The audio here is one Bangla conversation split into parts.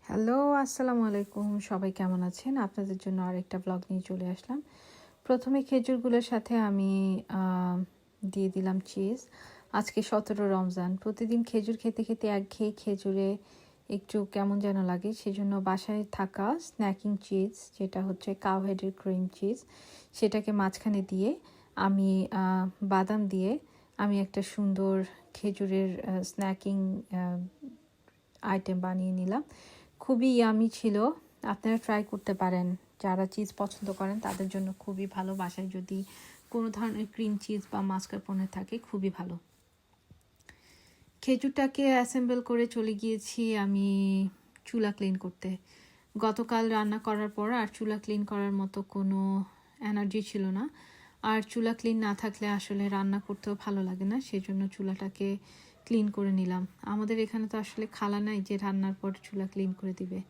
হ্যালো, আসসালামু আলাইকুম। সবাই কেমন আছেন? আপনাদের জন্য আরেকটা ব্লগ নিয়ে চলে আসলাম। প্রথমে খেজুরগুলোর সাথে আমি আ দিয়ে দিলাম চিজ। আজকে ১৭ রমজান। প্রতিদিন খেজুর খেতে, খেতে একঘেয়ে খেজুরে একটু কেমন যেন লাগে। সেজন্য বাসায় থাকা স্ন্যাকিং চিজ যেটা হচ্ছে কাউ হেডের ক্রিম চিজ, সেটাকে মাঝখানে দিয়ে আমি বাদাম দিয়ে আমি একটা সুন্দর খেজুরের স্ন্যাকিং আ আইটেম বানিয়ে নিলাম। খুবই ইয়ামি ছিল। আপনারা ট্রাই করতে পারেন। যারা চিজ পছন্দ করেন তাদের জন্য খুবই ভালো। বাসায় যদি কোনো ধরনের ক্রিম চিজ বা মাস্কারপোনে থাকে খুবই ভালো। খেজুরটাকে অ্যাসেম্বল করে চলে গিয়েছি আমি চুলা ক্লিন করতে। গতকাল রান্না করার পর আর চুলা ক্লিন করার মতো কোনো এনার্জি ছিল না। আর চুলা ক্লিন না থাকলে আসলে রান্না করতেও ভালো লাগে না। সেজন্য চুলাটাকে ক্লিন করে নিলাম। আমাদের এখানে তো আসলে খালা নাই যে রান্নার পর চুলা ক্লিন করে দিবে।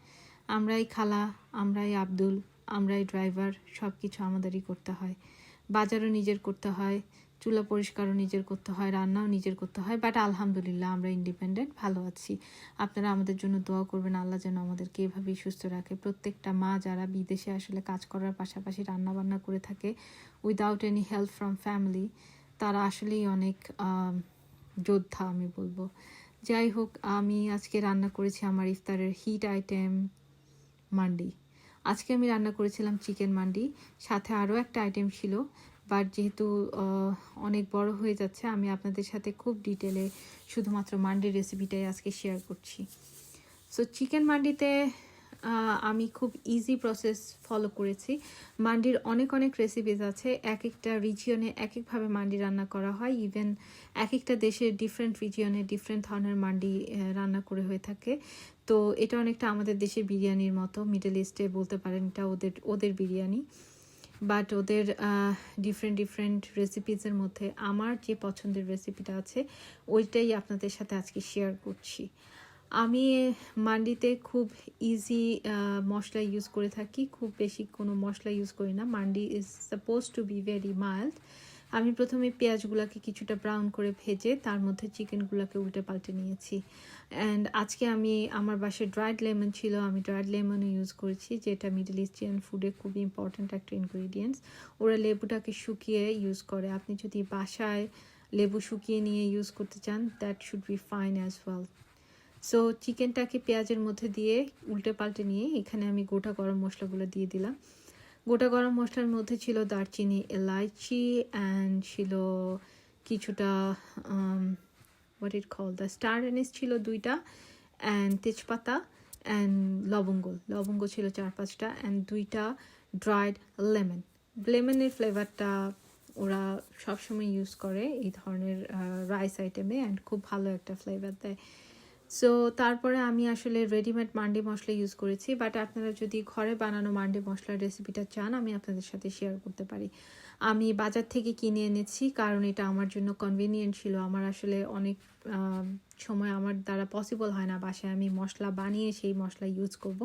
আমরাই খালা, আমরাই আব্দুল, আমরাই ড্রাইভার, সব কিছু আমাদেরই করতে হয়। বাজারও নিজের করতে হয়, চুলা পরিষ্কারও নিজের করতে হয়, রান্নাও নিজের করতে হয়। বাট আলহামদুলিল্লাহ আমরা ইন্ডিপেন্ডেন্ট, ভালো আছি। আপনারা আমাদের জন্য দোয়া করবেন, আল্লাহ যেন আমাদেরকে এভাবেই সুস্থ রাখে। প্রত্যেকটা মা যারা বিদেশে আসলে কাজ করার পাশাপাশি রান্নাবান্না করে থাকে without any help from family, তারা আসলেই অনেক যোদ্ধা আমি বলবো। যাই হোক, আমি আজকে রান্না করেছি আমার ইফতারের হিট আইটেম মান্ডি। আজকে আমি রান্না করেছিলাম চিকেন মান্ডি, সাথে আরও একটা আইটেম ছিল। বাট যেহেতু অনেক বড় হয়ে যাচ্ছে, আমি আপনাদের সাথে খুব ডিটেলে শুধুমাত্র মান্ডির রেসিপিটাই আজকে শেয়ার করছি। সো চিকেন মান্ডিতে আমি খুব ইজি প্রসেস ফলো করেছি। মান্ডির অনেক অনেক রেসিপিস আছে, এক একটা রিজিয়নে এক একভাবে মান্ডি রান্না করা হয়। ইভেন এক একটা দেশের ডিফারেন্ট রিজিয়নে ডিফারেন্ট ধরনের মান্ডি রান্না করে হয়ে থাকে। তো এটা অনেকটা আমাদের দেশের বিরিয়ানির মতো, মিডল ইস্টে বলতে পারেন এটা ওদের ওদের বিরিয়ানি। বাট ওদের ডিফারেন্ট ডিফারেন্ট রেসিপিসের মধ্যে আমার যে পছন্দের রেসিপিটা আছে ওইটাই আপনাদের সাথে আজকে শেয়ার করছি। আমি মান্ডিতে খুব ইজি মশলা ইউজ করে থাকি, খুব বেশি কোনো মশলা ইউজ করি না। Mandi is suppose two be very mild. আমি প্রথমে পেঁয়াজগুলোকে কিছুটা ব্রাউন করে ভেজে তার মধ্যে চিকেনগুলোকে উল্টে পাল্টে নিয়েছি। অ্যান্ড আজকে আমি আমার বাসায় ড্রাইড লেমন ছিল, আমি ড্রাইড লেমনও ইউজ করেছি, যেটা মিডল ইস্টিয়ান ফুডে খুবই ইম্পর্ট্যান্ট একটা ইনগ্রিডিয়েন্টস। ওরা লেবুটাকে শুকিয়ে ইউজ করে। আপনি যদি বাসায় লেবু শুকিয়ে নিয়ে ইউজ করতে চান, that should be fine as well. So চিকেনটাকে পেঁয়াজের মধ্যে দিয়ে উল্টে পাল্টে নিয়ে এখানে আমি গোটা গরম মশলাগুলো দিয়ে দিলাম। গোটা গরম মশলার মধ্যে ছিল দারচিনি, এলাইচি অ্যান্ড ছিল কিছুটা what it call the star anise ছিল 2টা, অ্যান্ড তেজপাতা অ্যান্ড লবঙ্গ ছিল 4-5টা, অ্যান্ড 2টা ড্রাইড লেমন। লেমনের ফ্লেভারটা ওরা সবসময় ইউজ করে এই ধরনের রাইস আইটেমে, অ্যান্ড খুব ভালো একটা ফ্লেভার দেয়। সো তারপরে আমি আসলে রেডিমেড মান্ডি মশলা ইউজ করেছি। বাট আপনারা যদি ঘরে বানানো মান্ডি মশলার রেসিপিটা চান, আমি আপনাদের সাথে শেয়ার করতে পারি। আমি বাজার থেকে কিনে এনেছি কারণ এটা আমার জন্য কনভিনিয়েন্ট ছিল। আমার আসলে অনেক সময় আমার দ্বারা পসিবল হয় না বাসায় আমি মশলা বানিয়ে সেই মশলা ইউজ করব।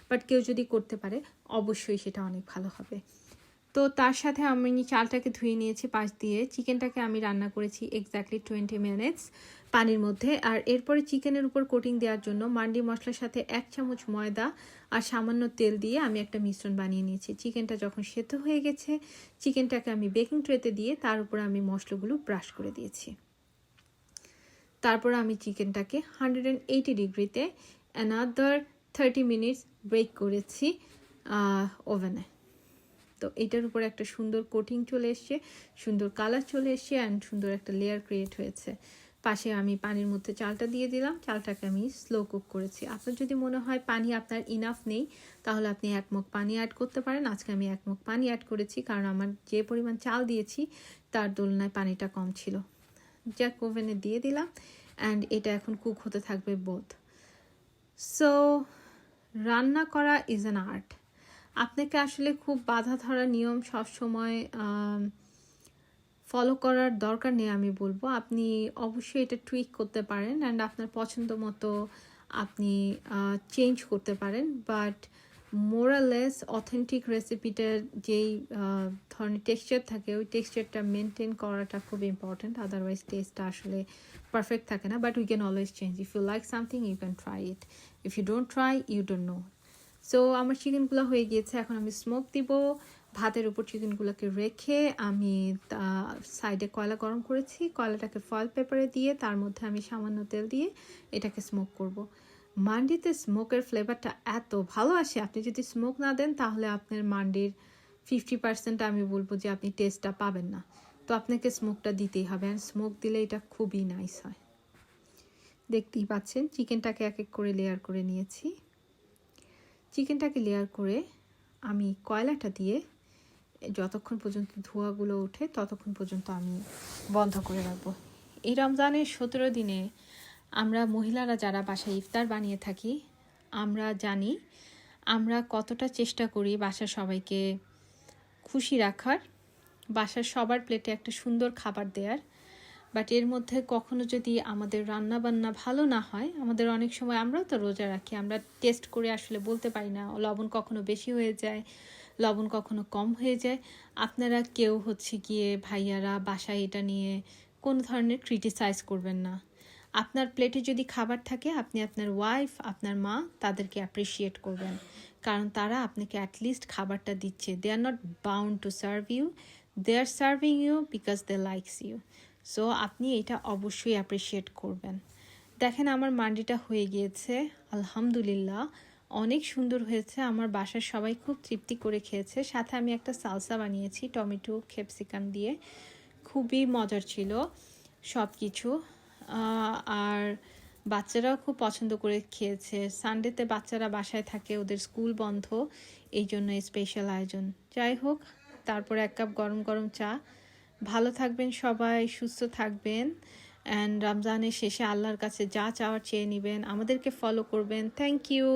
বাট কেউ যদি করতে পারে অবশ্যই সেটা অনেক ভালো হবে। তো তার সাথে আমি চালটাকে ধুয়ে নিয়েছি পাশ দিয়ে। চিকেনটাকে আমি রান্না করেছি এক্স্যাক্টলি 20 মিনিটস পানির মধ্যে। আর এরপরে চিকেনের উপর কোটিং দেওয়ার জন্য মান্ডি মশলার সাথে 1 চামচ ময়দা আর সামান্য তেল দিয়ে আমি একটা মিশ্রণ বানিয়ে নিয়েছি। চিকেনটা যখন সেদ্ধ হয়ে গেছে, চিকেনটাকে আমি বেকিং ট্রেতে দিয়ে তার উপর আমি মশলাগুলো ব্রাশ করে দিয়েছি। তারপর আমি চিকেনটাকে 180 ডিগ্রিতে অ্যানাদার 30 মিনিটস বেক করেছি ওভেনে। তো এটার উপর একটা সুন্দর কোটিং চলে এসছে, সুন্দর কালার চলে এসছে, অ্যান্ড সুন্দর একটা লেয়ার ক্রিয়েট হয়েছে। পাশে আমি পানির মধ্যে চালটা দিয়ে দিলাম। চালটাকে আমি স্লো কুক করেছি। আপনার যদি মনে হয় পানি আপনার ইনাফ নেই, তাহলে আপনি 1 মগ পানি অ্যাড করতে পারেন। আজকে আমি 1 মগ পানি অ্যাড করেছি কারণ আমার যে পরিমাণ চাল দিয়েছি তার তুলনায় পানিটা কম ছিল। জ্যাক ওভেনে দিয়ে দিলাম, অ্যান্ড এটা এখন কুক হতে থাকবে বোথ। সো রান্না করা ইজ অ্যান আর্ট। আপনাকে আসলে খুব বাঁধা ধরা নিয়ম সবসময় ফলো করার দরকার নেই আমি বলবো। আপনি অবশ্যই এটা টুইক করতে পারেন, অ্যান্ড আপনার পছন্দ মতো আপনি চেঞ্জ করতে পারেন। বাট মোরালেস অথেন্টিক রেসিপিটার যেই ধরনের টেক্সচার থাকে ওই টেক্সচারটা মেনটেন করাটা খুব ইম্পর্ট্যান্ট, আদারওয়াইজ টেস্টটা আসলে পারফেক্ট থাকে না। But we can always change, if you like something you can try it, if you don't try you don't know. So আমার চিকেনগুলো হয়ে গিয়েছে, এখন আমি স্মোক দিব। ভাতের উপর চিকেনগুলোকে রেখে আমি সাইডে কয়লা গরম করেছি, কয়লাটাকে ফয়েল পেপারে দিয়ে তার মধ্যে আমি সামান্য তেল দিয়ে এটাকে স্মোক করব। মান্ডিতে স্মোকের ফ্লেভারটা এত ভালো আসে, আপনি যদি স্মোক না দেন তাহলে আপনার মান্ডির 50% আমি বলবো যে আপনি টেস্টটা পাবেন না। তো আপনাকে স্মোকটা দিতেই হবে, অ্যান্ড স্মোক দিলে এটা খুবই নাইস হয়। দেখতেই পাচ্ছেন চিকেনটাকে এক এক করে লেয়ার করে নিয়েছি। চিকেনটাকে লেয়ার করে আমি কয়লাটা দিয়ে যতক্ষণ পর্যন্ত ধোঁয়াগুলো ওঠে ততক্ষণ পর্যন্ত আমি বন্ধ করে রাখবো। এই রমজানের 17 দিনে আমরা মহিলারা যারা বাসায় ইফতার বানিয়ে থাকি, আমরা জানি আমরা কতটা চেষ্টা করি বাসার সবাইকে খুশি রাখার, বাসার সবার প্লেটে একটা সুন্দর খাবার দেওয়ার। বাট এর মধ্যে কখনো যদি আমাদের রান্না বান্না ভালো না হয়, আমাদের অনেক সময় আমরাও তো রোজা রাখি, আমরা টেস্ট করে আসলে বলতে পারি না, লবণ কখনো বেশি হয়ে যায়, লবণ কখনো কম হয়ে যায়। আপনারা কেউ গিয়ে ভাইয়ারা বাসায় এটা নিয়ে কোনো ধরনের ক্রিটিসাইজ করবেন না। আপনার প্লেটে যদি খাবার থাকে আপনি আপনার ওয়াইফ, আপনার মা তাদেরকে অ্যাপ্রিসিয়েট করবেন, কারণ তারা আপনাকে অ্যাটলিস্ট খাবারটা দিচ্ছে। They are not bound to serve you, they are serving you because they likes you. So আপনি এটা অবশ্যই অ্যাপ্রিসিয়েট করবেন। দেখেন আমার মান্ডিটা হয়ে গিয়েছে, আলহামদুলিল্লাহ অনেক সুন্দর হয়েছে। আমার বাসার সবাই খুব তৃপ্তি করে খেয়েছে। সাথে আমি একটা সালসা বানিয়েছি টমেটো ক্যাপসিকাম দিয়ে, খুবই মজার ছিল সব কিছু। আর বাচ্চারাও খুব পছন্দ করে খেয়েছে। সানডেতে বাচ্চারা বাসায় থাকে, ওদের স্কুল বন্ধ, এই জন্য স্পেশাল আয়োজন। যাই হোক, তারপর 1 কাপ গরম গরম চা। ভালো থাকবেন সবাই, সুস্থ থাকবেন, অ্যান্ড রমজানের শেষে আল্লাহর কাছে যা চাওয়ার চেয়ে নেবেন। আমাদেরকে ফলো করবেন। Thank you.